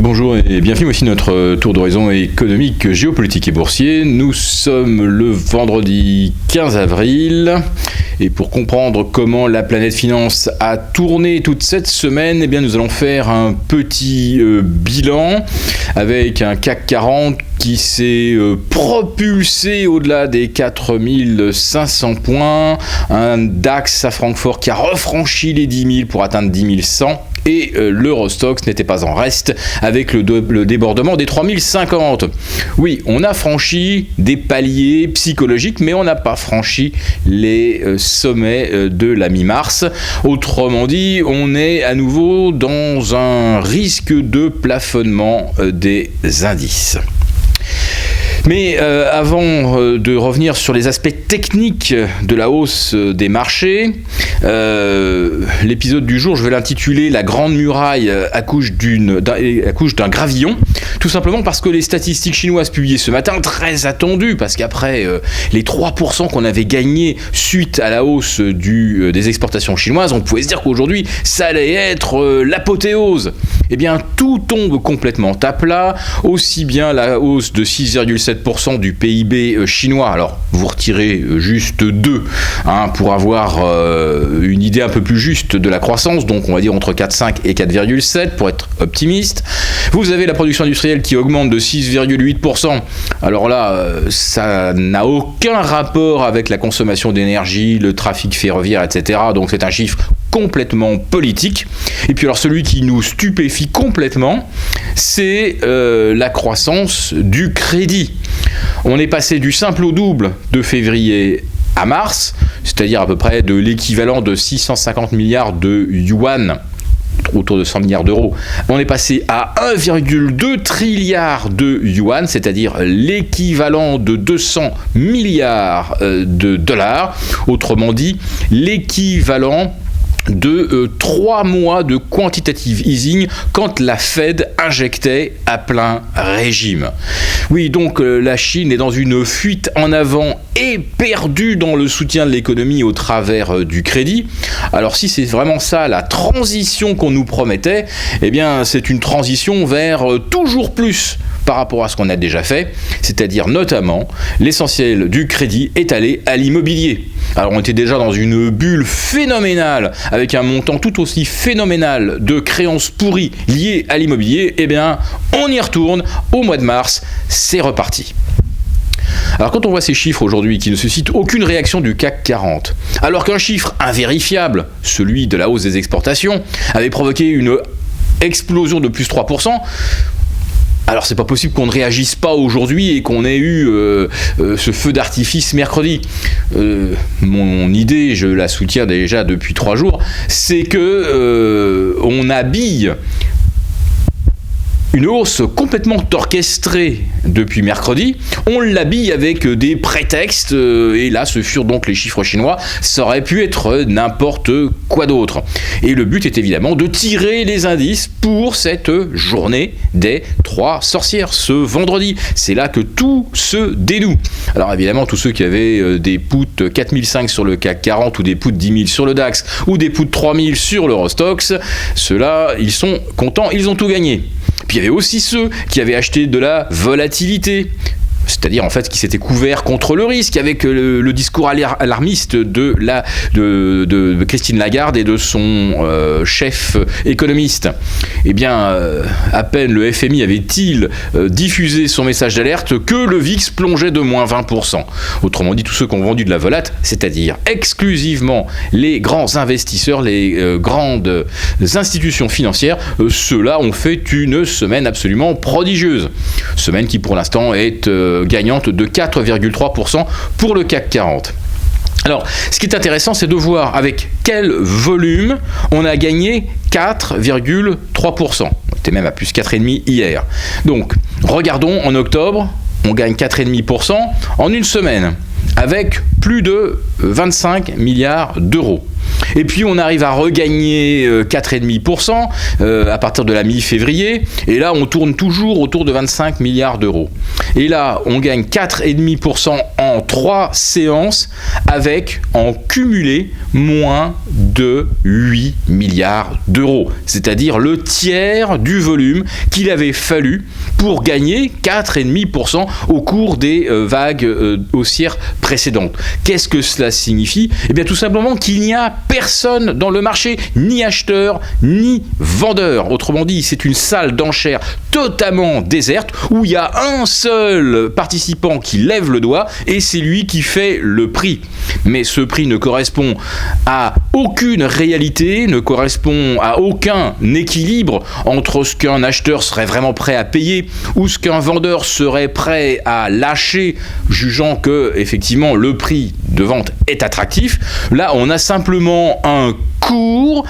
Bonjour et bienvenue, voici notre tour d'horizon économique, géopolitique et boursier. Nous sommes le vendredi 15 avril et pour comprendre comment la planète finance a tourné toute cette semaine, eh bien nous allons faire un petit bilan avec un CAC 40 qui s'est propulsé au-delà des 4500 points, un DAX à Francfort qui a refranchi les 10 000 pour atteindre 10 100 et l'Eurostoxx n'était pas en reste avec le débordement des 3050. Oui, on a franchi des paliers psychologiques, mais on n'a pas franchi les sommets de la mi-mars. Autrement dit, on est à nouveau dans un risque de plafonnement des indices. Mais avant de revenir sur les aspects techniques de la hausse des marchés, l'épisode du jour, je vais l'intituler « La Grande Muraille accouche d'un gravillon », tout simplement parce que les statistiques chinoises publiées ce matin, très attendues, parce qu'après les 3% qu'on avait gagnés suite à la hausse des exportations chinoises, on pouvait se dire qu'aujourd'hui, ça allait être l'apothéose. Eh bien, tout tombe complètement à plat, aussi bien la hausse de 6,7% du PIB chinois. Alors, vous retirez juste 2 pour avoir une idée un peu plus juste de la croissance, donc on va dire entre 4,5 et 4,7 pour être optimiste. Vous avez la production industrielle qui augmente de 6,8%. Alors là, ça n'a aucun rapport avec la consommation d'énergie, le trafic ferroviaire, etc. Donc c'est un chiffre complètement politique. Et puis alors celui qui nous stupéfie complètement, c'est la croissance du crédit. On est passé du simple au double de février à mars, c'est-à-dire à peu près de l'équivalent de 650 milliards de yuan, autour de 100 milliards d'euros. On est passé à 1,2 trilliard de yuan, c'est-à-dire l'équivalent de 200 milliards de dollars, autrement dit l'équivalent de 3 mois de quantitative easing quand la Fed injectait à plein régime. Oui, donc la Chine est dans une fuite en avant et perdue dans le soutien de l'économie au travers du crédit. Alors si c'est vraiment ça la transition qu'on nous promettait, eh bien c'est une transition vers toujours plus par rapport à ce qu'on a déjà fait, c'est-à-dire notamment l'essentiel du crédit est allé à l'immobilier. Alors on était déjà dans une bulle phénoménale avec un montant tout aussi phénoménal de créances pourries liées à l'immobilier, eh bien on y retourne au mois de mars, c'est reparti. Alors quand on voit ces chiffres aujourd'hui qui ne suscitent aucune réaction du CAC 40, alors qu'un chiffre invérifiable, celui de la hausse des exportations, avait provoqué une explosion de plus 3%, alors c'est pas possible qu'on ne réagisse pas aujourd'hui et qu'on ait eu ce feu d'artifice mercredi. Mon idée, je la soutiens déjà depuis 3 jours, c'est que on habille une hausse complètement orchestrée depuis mercredi, on l'habille avec des prétextes, et là ce furent donc les chiffres chinois, ça aurait pu être n'importe quoi d'autre. Et le but est évidemment de tirer les indices pour cette journée des 3 sorcières, ce vendredi. C'est là que tout se dénoue. Alors évidemment, tous ceux qui avaient des puts 4005 sur le CAC 40 ou des puts 10 000 sur le DAX ou des puts 3000 sur l'Eurostoxx, ceux-là, ils sont contents, ils ont tout gagné. Puis il y avait aussi ceux qui avaient acheté de la volatilité, c'est-à-dire en fait qui s'étaient couverts contre le risque avec le discours alarmiste de Christine Lagarde et de son chef économiste. Eh bien, à peine le FMI avait-il diffusé son message d'alerte que le VIX plongeait de moins 20%. Autrement dit, tous ceux qui ont vendu de la volate, c'est-à-dire exclusivement les grands investisseurs, les grandes institutions financières, ceux-là ont fait une semaine absolument prodigieuse. Semaine qui pour l'instant est gagnante de 4,3% pour le CAC 40. Alors, ce qui est intéressant, c'est de voir avec quel volume on a gagné 4,3%. On était même à plus 4,5% hier. Donc, regardons en octobre, on gagne 4,5% en une semaine, avec plus de 25 milliards d'euros. Et puis on arrive à regagner 4,5% à partir de la mi-février. Et là, on tourne toujours autour de 25 milliards d'euros. Et là, on gagne 4,5% en 3 séances avec, en cumulé, moins de 8 milliards d'euros. C'est-à-dire le tiers du volume qu'il avait fallu pour gagner 4,5% au cours des vagues haussières précédentes. Qu'est-ce que cela signifie ? Eh bien, tout simplement qu'il n'y a personne dans le marché, ni acheteur, ni vendeur. Autrement dit, c'est une salle d'enchères totalement déserte où il y a un seul participant qui lève le doigt et c'est lui qui fait le prix. Mais ce prix ne correspond à aucune réalité, ne correspond à aucun équilibre entre ce qu'un acheteur serait vraiment prêt à payer ou ce qu'un vendeur serait prêt à lâcher, jugeant que effectivement le prix de vente est attractif. Là, on a simplement un cours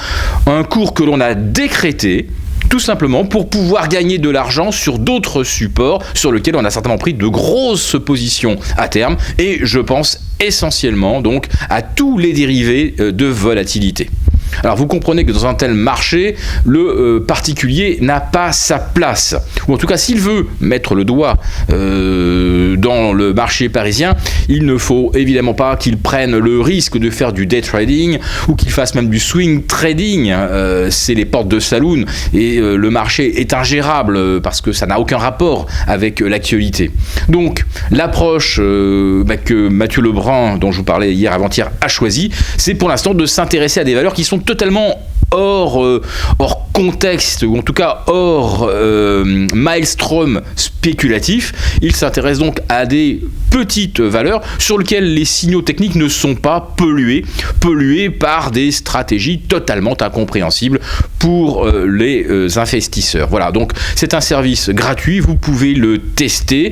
que l'on a décrété, tout simplement pour pouvoir gagner de l'argent sur d'autres supports sur lesquels on a certainement pris de grosses positions à terme, et je pense essentiellement donc à tous les dérivés de volatilité. Alors vous comprenez que dans un tel marché, le particulier n'a pas sa place. Ou en tout cas, s'il veut mettre le doigt dans le marché parisien, il ne faut évidemment pas qu'il prenne le risque de faire du day trading ou qu'il fasse même du swing trading. C'est les portes de saloon et le marché est ingérable parce que ça n'a aucun rapport avec l'actualité. Donc l'approche que Mathieu Lebrun, dont je vous parlais hier avant-hier, a choisi, c'est pour l'instant de s'intéresser à des valeurs qui sont totalement hors contexte, ou en tout cas hors maelstrom spéculatif. Il s'intéresse donc à des petites valeurs sur lesquelles les signaux techniques ne sont pas pollués par des stratégies totalement incompréhensibles pour les investisseurs. Voilà, donc c'est un service gratuit, vous pouvez le tester.